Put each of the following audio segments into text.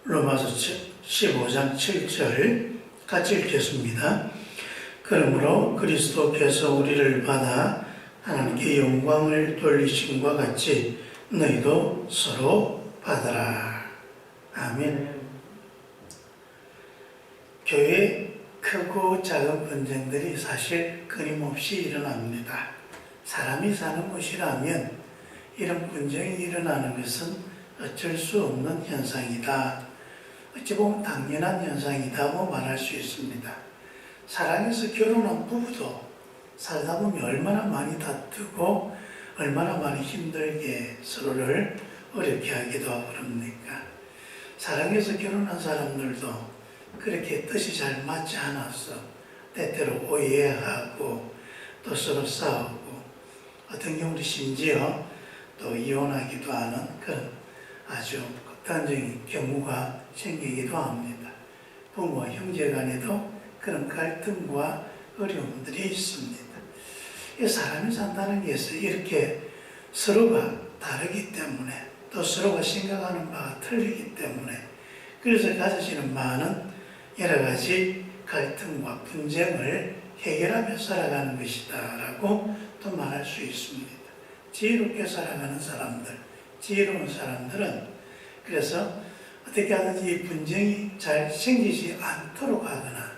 로마서 15장 7절 같이 읽겠습니다. 그러므로 그리스도께서 우리를 받아 하나님께 영광을 돌리심과 같이 너희도 서로 받으라. 아멘. 교회에 크고 작은 분쟁들이 사실 끊임없이 일어납니다. 사람이 사는 곳이라면 이런 분쟁이 일어나는 것은 어쩔 수 없는 현상이다. 어찌 보면 당연한 현상이라고 말할 수 있습니다. 사랑해서 결혼한 부부도 살다 보면 얼마나 많이 다투고 얼마나 많이 힘들게 서로를 어렵게 하기도 하고 그럽니까? 사랑해서 결혼한 사람들도 그렇게 뜻이 잘 맞지 않아서 때때로 오해하고 또 서로 싸우고 어떤 경우도 심지어 또 이혼하기도 하는 그런 아주 극단적인 경우가 생기기도 합니다. 부모와 형제 간에도 그런 갈등과 어려움들이 있습니다. 사람이 산다는 것은 이렇게 서로가 다르기 때문에 또 서로가 생각하는 바가 틀리기 때문에 그래서 가져지는 많은 여러 가지 갈등과 분쟁을 해결하며 살아가는 것이다 라고 또 말할 수 있습니다. 지혜롭게 살아가는 사람들, 지혜로운 사람들은 그래서 어떻게 하든지 이 분쟁이 잘 생기지 않도록 하거나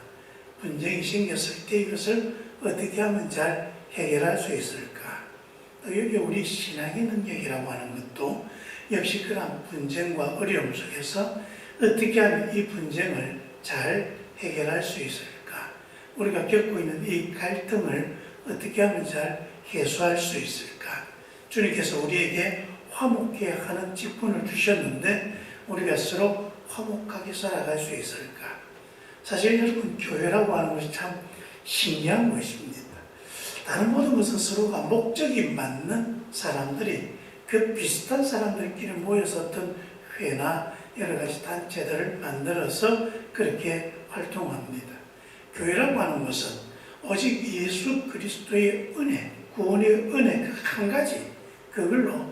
분쟁이 생겼을 때 이것을 어떻게 하면 잘 해결할 수 있을까? 또 여기 우리 신앙의 능력이라고 하는 것도 역시 그런 분쟁과 어려움 속에서 어떻게 하면 이 분쟁을 잘 해결할 수 있을까? 우리가 겪고 있는 이 갈등을 어떻게 하면 잘 해소할 수 있을까? 주님께서 우리에게 화목해 하는 직분을 주셨는데 우리가 서로 화목하게 살아갈 수 있을까? 사실 여러분 교회라고 하는 것이 참 신기한 것입니다. 다른 모든 것은 서로가 목적이 맞는 사람들이 그 비슷한 사람들끼리 모여서 어떤 회나 여러 가지 단체들을 만들어서 그렇게 활동합니다. 교회라고 하는 것은 오직 예수 그리스도의 은혜, 구원의 은혜 그 한 가지 그걸로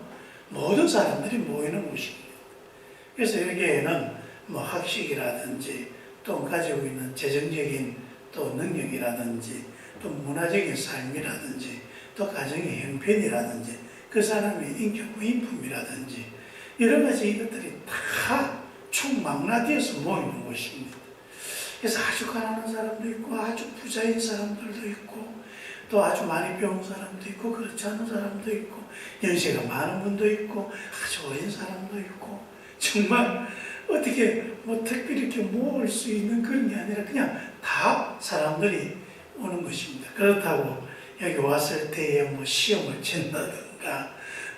모든 사람들이 모이는 곳입니다. 그래서 여기에는 뭐 학식이라든지 또 가지고 있는 재정적인 또 능력이라든지 또 문화적인 삶이라든지 또 가정의 형편이라든지 그 사람의 인격과 인품이라든지 여러 가지 이것들이 다 총망라되어서 모이는 곳입니다. 그래서 아주 가난한 사람도 있고 아주 부자인 사람들도 있고 또 아주 많이 배운 사람도 있고 그렇지 않은 사람도 있고 연세가 많은 분도 있고 아주 어린 사람도 있고 정말 어떻게 뭐 특별히 이렇게 모을 수 있는 그런 게 아니라 그냥 다 사람들이 오는 것입니다. 그렇다고 여기 왔을 때에 뭐 시험을 친다든가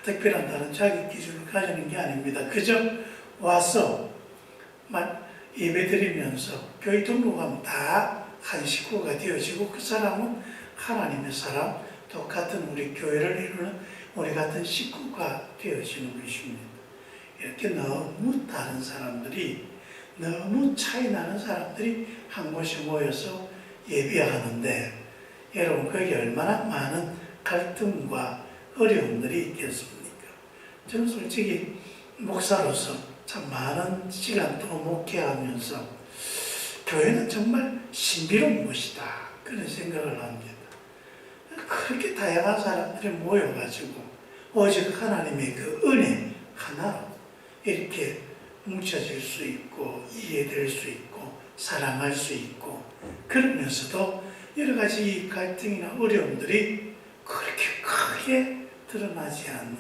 특별한 다른 자기 기준을 가지는 게 아닙니다. 그저 와서 예배 드리면서 교회 등록하면 다 한 식구가 되어지고 그 사람은 하나님의 사람, 또 같은 우리 교회를 이루는 우리 같은 식구가 되어지는 것입니다. 이렇게 너무 다른 사람들이 너무 차이 나는 사람들이 한 곳에 모여서 예배하는데 여러분 거기 얼마나 많은 갈등과 어려움들이 있겠습니까? 저는 솔직히 목사로서 참 많은 시간 또 목회하면서 교회는 정말 신비로운 곳이다 그런 생각을 합니다. 그렇게 다양한 사람들이 모여가지고 오직 하나님의 그 은혜 하나로 이렇게 뭉쳐질 수 있고 이해될 수 있고 사랑할 수 있고 그러면서도 여러 가지 갈등이나 어려움들이 그렇게 크게 드러나지 않는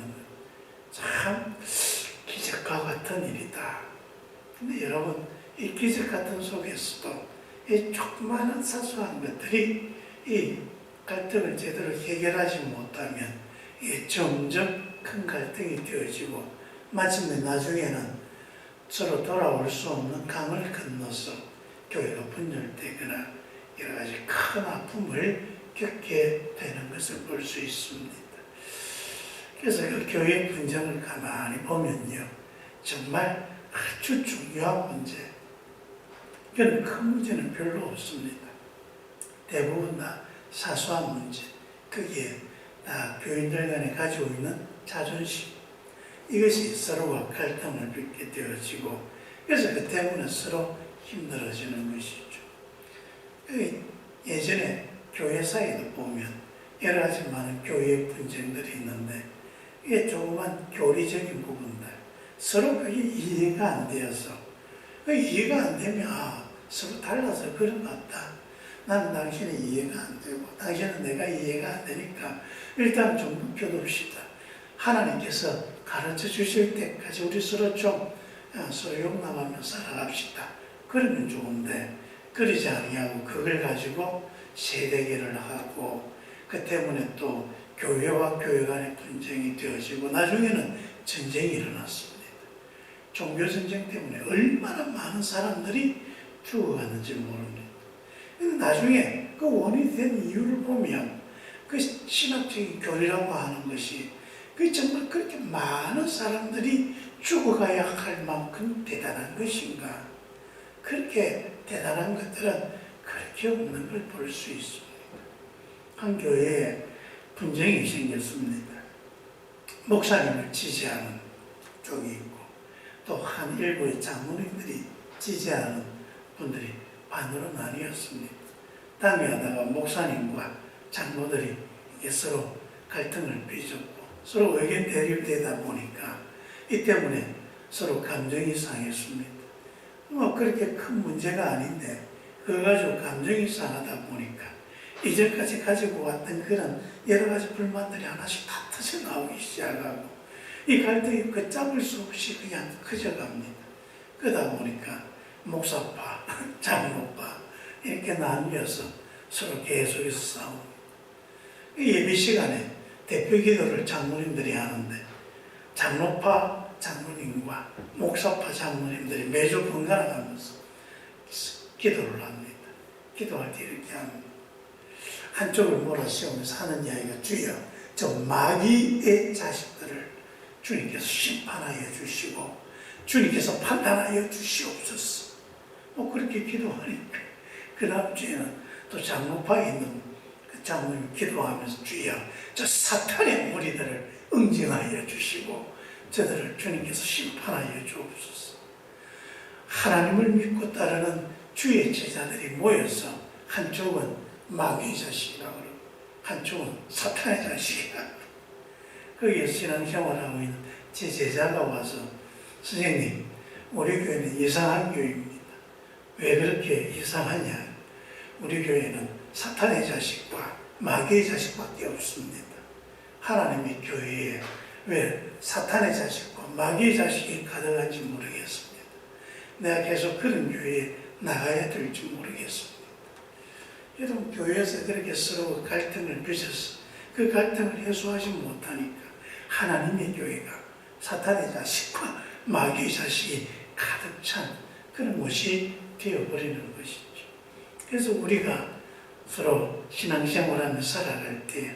참 기적과 같은 일이다. 근데 여러분 이 기적 같은 속에서도 이 조그마한 사소한 것들이 이 갈등을 제대로 해결하지 못하면 이게 점점 큰 갈등이 되어지고 마침내 나중에는 서로 돌아올 수 없는 강을 건너서 교회가 분열되거나 여러 가지 큰 아픔을 겪게 되는 것을 볼 수 있습니다. 그래서 그 교회 분쟁을 가만히 보면요, 정말 아주 중요한 문제, 그런 큰 문제는 별로 없습니다. 대부분 다 사소한 문제, 그게 다 교인들 간에 가지고 있는 자존심, 이것이 서로가 갈등을 빚게 되어지고 그래서 그 때문에 서로 힘들어지는 것이죠. 예전에 교회 사이도 보면 여러 가지 많은 교회 분쟁들이 있는데 이게 조그만 교리적인 부분들 서로 그게 이해가 안 되어서 이해가 안 되면 서로 달라서 그런 것 같다. 나는 당신이 이해가 안 되고 당신은 내가 이해가 안 되니까 일단 좀 묵혀둡시다. 하나님께서 가르쳐 주실 때까지 우리 서로 좀 서로 용납하며 살아갑시다. 그러면 좋은데 그러지 아니하고 그걸 가지고 세대결을 하고 그 때문에 또 교회와 교회 간의 분쟁이 되어지고 나중에는 전쟁이 일어났습니다. 종교전쟁 때문에 얼마나 많은 사람들이 죽어갔는지 모릅니다. 나중에 그 원인이 된 이유를 보면 그 신학적인 교리라고 하는 것이 그 정말 그렇게 많은 사람들이 죽어가야 할 만큼 대단한 것인가? 그렇게 대단한 것들은 그렇게 없는 걸 볼 수 있습니다. 한 교회에 분쟁이 생겼습니다. 목사님을 지지하는 쪽이 있고 또 한 일부의 장로님들이 지지하는 분들이 반으로 나뉘었습니다. 당위하다가 목사님과 장로들이 서로 갈등을 빚었고 서로 의견 대립되다 보니까 이 때문에 서로 감정이 상했습니다. 그렇게 큰 문제가 아닌데 그거 가지고 감정이 상하다 보니까 이전까지 가지고 왔던 그런 여러 가지 불만들이 하나씩 다 터져 나오기 시작하고 이 갈등이 걷잡을 수 없이 그냥 커져갑니다. 그러다 보니까 목사파, 장로파 이렇게 나뉘어서 서로 계속해서 싸웁니다. 예배 시간에 대표 기도를 장로님들이 하는데 장로파 장로님과 목사파 장로님들이 매주 번갈아 가면서 기도를 합니다. 기도할 때 이렇게 합니다. 한쪽을 몰아세우면서 하는 이야기가 주여 저 마귀의 자식들을 주님께서 심판하여 주시고 주님께서 판단하여 주시옵소서. 그렇게 기도하니까 그 다음 주에는 또 장로파에 있는 그 장로님 기도하면서 주여 저 사탄의 무리들을 응징하여 주시고 저들을 주님께서 심판하여 주옵소서. 하나님을 믿고 따르는 주의 제자들이 모여서 한쪽은 마귀의 자식이라고 그러고 한쪽은 사탄의 자식이라고 그러고 거기에 신앙생활하고 있는 제 제자가 와서 선생님 우리 교회는 이상한 교회입니다. 왜 그렇게 이상하냐? 우리 교회는 사탄의 자식과 마귀의 자식밖에 없습니다. 하나님의 교회에 왜 사탄의 자식과 마귀의 자식이 가득한지 모르겠습니다. 내가 계속 그런 교회에 나가야 될지 모르겠습니다. 여러분 교회에서 그렇게 서로 갈등을 빚어서 그 갈등을 해소하지 못하니까 하나님의 교회가 사탄의 자식과 마귀의 자식이 가득 찬 그런 곳이 되어버리는 것이죠. 그래서 우리가 서로 신앙생활하며 살아갈 때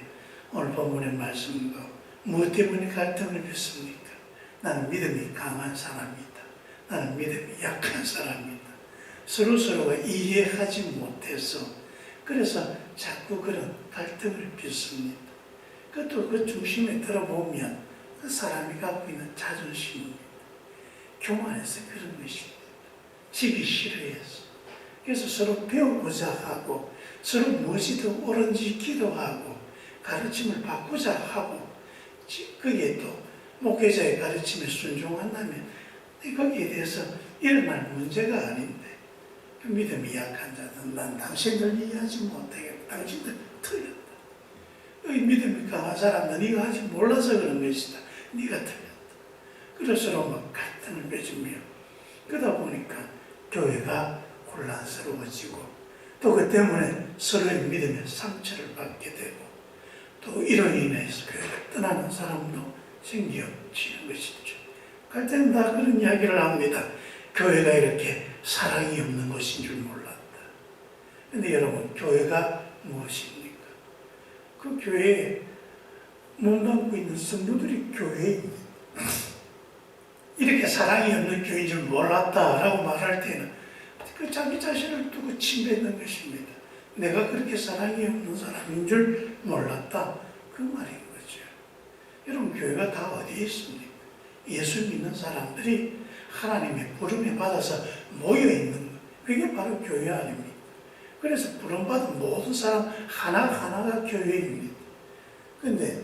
오늘 본문의 말씀도 무엇 때문에 갈등을 빚습니까? 나는 믿음이 강한 사람이다. 나는 믿음이 약한 사람이다. 서로서로가 이해하지 못해서 그래서 자꾸 그런 갈등을 빚습니다. 그것도 그 중심에 들어보면 그 사람이 갖고 있는 자존심입니다. 교만해서 그런 것입니다. 지기 싫어해서. 그래서 서로 배우고자 하고 서로 무엇이 더 옳은지 기도하고 가르침을 받고자 하고 거기에 또 목회자의 가르침에 순종한다면 거기에 대해서 일어날 문제가 아닌데 그 믿음이 약한 자는 난 당신들 이해하지 못하겠다. 당신들 틀렸다. 여기 믿음이 강한 사람은 네가 하지 몰라서 그런 것이다. 네가 틀렸다. 그래서 막 갈등을 맺으며 그러다 보니까 교회가 혼란스러워지고 또 그 때문에 서로의 믿음에 상처를 받게 되고 또 이로 인해서 교회를 떠나는 사람도 생겨지는 것이죠. 갈때는 다 그런 이야기를 합니다. 교회가 이렇게 사랑이 없는 것인 줄 몰랐다. 그런데 여러분 교회가 무엇입니까? 그 교회에 몸담고 있는 성도들이 교회입니다. 이렇게 사랑이 없는 교회인 줄 몰랐다라고 말할 때는 그 자기 자신을 두고 침뱉는 것입니다. 내가 그렇게 사랑이 없는 사람인 줄 몰랐다. 그 말인 거죠. 여러분 교회가 다 어디에 있습니까? 예수 믿는 사람들이 하나님의 부름에 받아서 모여있는 것. 그게 바로 교회 아닙니까? 그래서 부름받은 모든 사람 하나하나가 교회입니다. 근데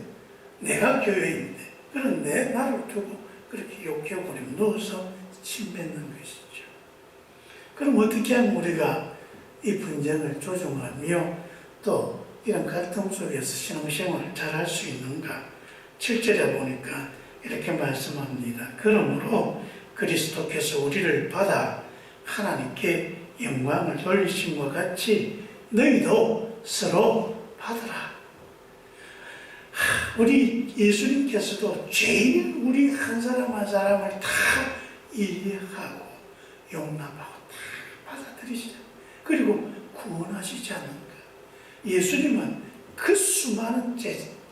내가 교회인데 그런 나를 두고 그렇게 욕해버리면 누워서 침 뱉는 것이죠. 그럼 어떻게 하면 우리가 이 분쟁을 조정하며 또 이런 갈등 속에서 신앙생활을 잘 할 수 있는가? 7절에 보니까 이렇게 말씀합니다. 그러므로 그리스도께서 우리를 받아 하나님께 영광을 돌리심과 같이 너희도 서로 받으라. 우리 예수님께서도 죄인은 우리 한 사람 한 사람을 다 이해하고 용납하고 다 받아들이시죠. 그리고 구원하시지 않는가. 예수님은 그 수많은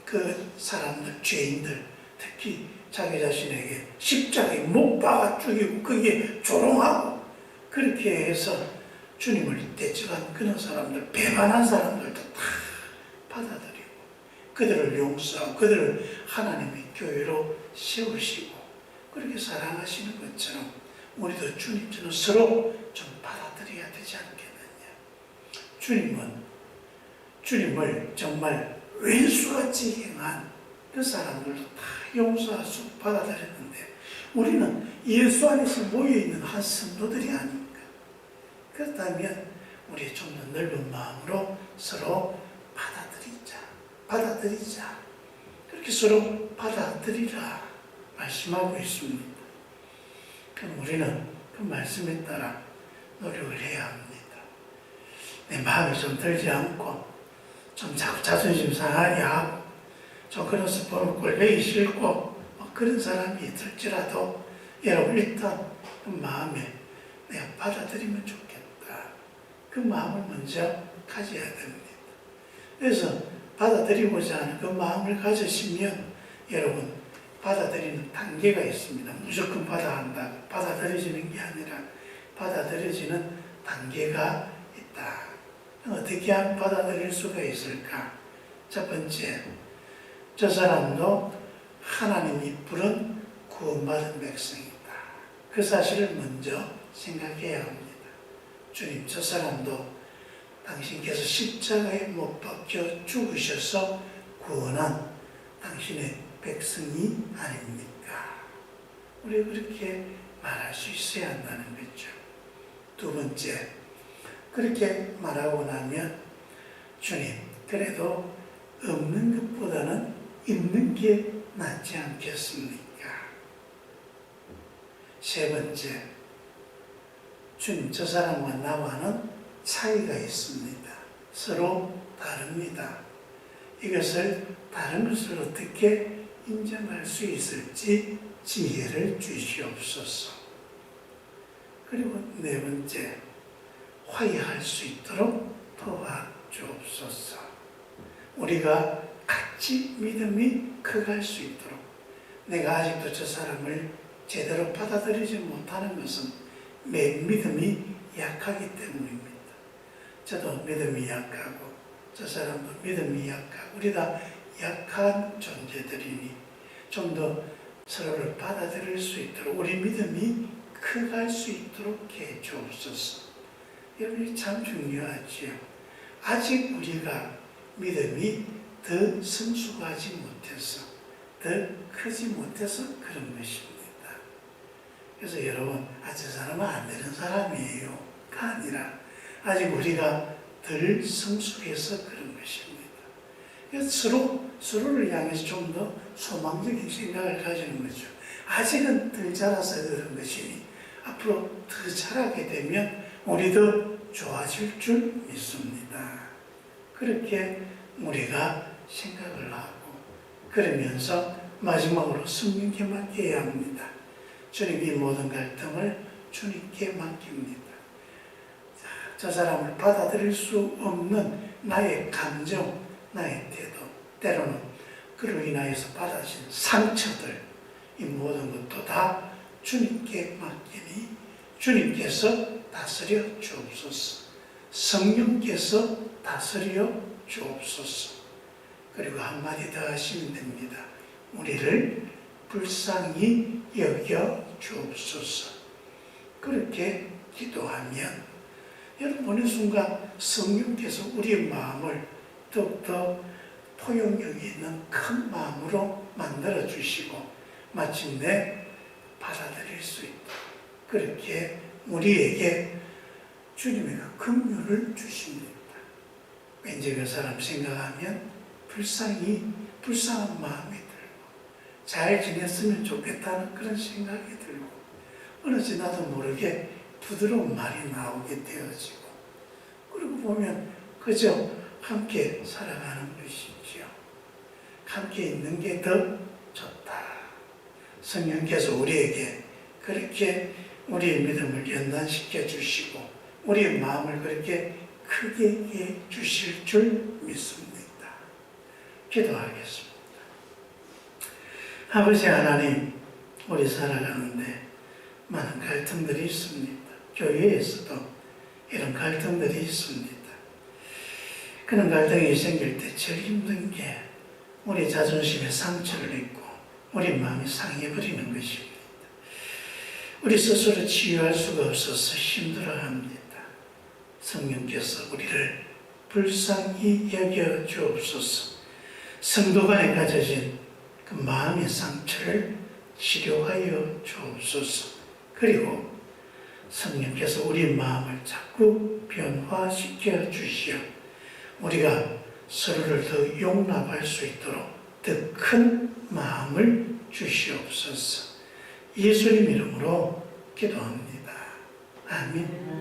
그 사람들, 죄인들, 특히 자기 자신에게 십자가에 못 박아 죽이고 거기에 조롱하고 그렇게 해서 주님을 대적한 그런 사람들, 배반한 사람들도 다 받아들이고 그들을 용서하고 그들을 하나님의 교회로 세우시고 그렇게 사랑하시는 것처럼 우리도 주님처럼 서로 좀 받아들여야 되지 않겠느냐. 주님을 정말 왼수같이 행한 그 사람들도 다 용서하시고 받아들였는데 우리는 예수 안에서 모여있는 한 성도들이 아닙니까? 그렇다면 우리 좀 더 넓은 마음으로 서로 받아들이자. 그렇게 서로 받아들이라 말씀하고 있습니다. 그럼 우리는 그 말씀에 따라 노력을 해야 합니다. 내 마음이 좀 들지 않고 좀 자꾸 자존심 상하게 하고 좀 그런 스포를 꼴보기 싫고 그런 사람이 있을지라도 여러분 일단 그 마음에 내가 받아들이면 좋겠다. 그 마음을 먼저 가져야 됩니다. 그래서 받아들이고자 하는 그 마음을 가지시면 여러분 받아들이는 단계가 있습니다. 무조건 받아들여지는 게 아니라 받아들여지는 단계가 있다. 어떻게 하면 받아들일 수가 있을까? 첫 번째, 저 사람도 하나님이 부른 구원받은 백성이다. 그 사실을 먼저 생각해야 합니다. 주님, 저 사람도 당신께서 십자가에 못 박혀 죽으셔서 구원한 당신의 백성이 아닙니까? 우리 그렇게 말할 수 있어야 한다는 거죠. 두 번째, 그렇게 말하고 나면 주님, 그래도 없는 것보다는 있는 게 낫지 않겠습니까? 세 번째, 주님, 저 사람과 나와는 차이가 있습니다. 서로 다릅니다. 이것을 다른 것을 어떻게 인정할 수 있을지 지혜를 주시옵소서. 그리고 네 번째, 화해할 수 있도록 도와주옵소서. 우리가 같이 믿음이 커갈 수 있도록. 내가 아직도 저 사람을 제대로 받아들이지 못하는 것은 내 믿음이 약하기 때문입니다. 저도 믿음이 약하고 저 사람도 믿음이 약하고 우리 다 약한 존재들이니 좀 더 서로를 받아들일 수 있도록 우리 믿음이 커갈 수 있도록 해 주옵소서. 여러분이 참 중요하지요. 아직 우리가 믿음이 더 성숙하지 못해서 더 크지 못해서 그런 것입니다. 그래서 여러분, 저 사람은 안 되는 사람이에요 가 아니라 아직 우리가 덜 성숙해서 그런 것입니다. 그래서 서로를 향해서 좀 더 소망적인 생각을 가지는 거죠. 아직은 덜 자라서 그런 것이니 앞으로 더 자라게 되면 우리도 좋아질 줄 믿습니다. 그렇게 우리가 생각을 하고 그러면서 마지막으로 성령께 맡겨야 합니다. 주님, 이 모든 갈등을 주님께 맡깁니다. 저 사람을 받아들일 수 없는 나의 감정, 나의 태도, 때로는 그로 인하여서 받아진 상처들, 이 모든 것도 다 주님께 맡기니 주님께서 다스려 주옵소서. 성령께서 다스려 주옵소서. 그리고 한마디 더 하시면 됩니다. 우리를 불쌍히 여겨 주옵소서. 그렇게 기도하면 여러분 어느 순간 성령께서 우리의 마음을 더욱더 포용력이 있는 큰 마음으로 만들어 주시고 마침내 받아들일 수 있다. 그렇게 우리에게 주님의 그 긍휼을 주십니다. 왠지 그 사람 생각하면 불쌍한 마음이 들고 잘 지냈으면 좋겠다는 그런 생각이 들고 어느새 나도 모르게 부드러운 말이 나오게 되어지고 그리고 보면 그저 함께 살아가는 것이지요. 함께 있는 게 더 좋다. 성령께서 우리에게 그렇게 우리의 믿음을 연단시켜 주시고 우리의 마음을 그렇게 크게 해 주실 줄 믿습니다. 기도하겠습니다. 아버지 하나님, 우리 살아가는데 많은 갈등들이 있습니다. 교회에서도 이런 갈등들이 있습니다. 그런 갈등이 생길 때 제일 힘든 게 우리 자존심에 상처를 입고 우리 마음이 상해버리는 것입니다. 우리 스스로 치유할 수가 없어서 힘들어합니다. 성령께서 우리를 불쌍히 여겨 주옵소서. 성도 간에 가져진 그 마음의 상처를 치료하여 주옵소서. 그리고 성령께서 우리 마음을 자꾸 변화시켜 주시어 우리가 서로를 더 용납할 수 있도록 더 큰 마음을 주시옵소서. 예수님 이름으로 기도합니다. 아멘.